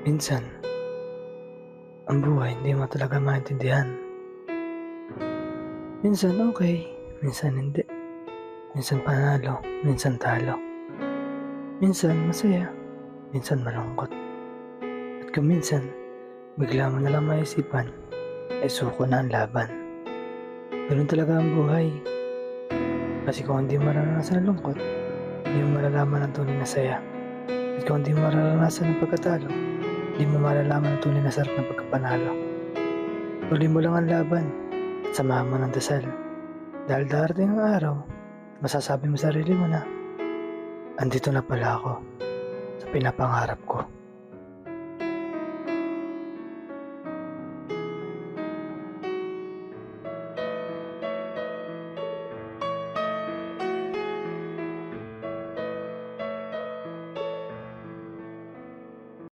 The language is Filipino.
Minsan, ang buhay hindi mo talaga maintindihan. Minsan okay, minsan hindi. Minsan panalo, minsan talo. Minsan masaya, minsan malungkot. At kung minsan, bigla mo nalang maisipan, ay suko na ang laban. Ganun talaga ang buhay. Kasi kung hindi mo mararanasan ang lungkot, hindi mo malalaman ang tunay na saya. At kung hindi mo mararanasan ang pagkatalo, hindi mo malalaman ang tunay na sarap ng pagkapanalo. Tuloy mo lang ang laban at samahan mo ng dasal. Dahil darating ang araw, masasabi mo sa sarili mo na, andito na pala ako sa pinapangarap ko.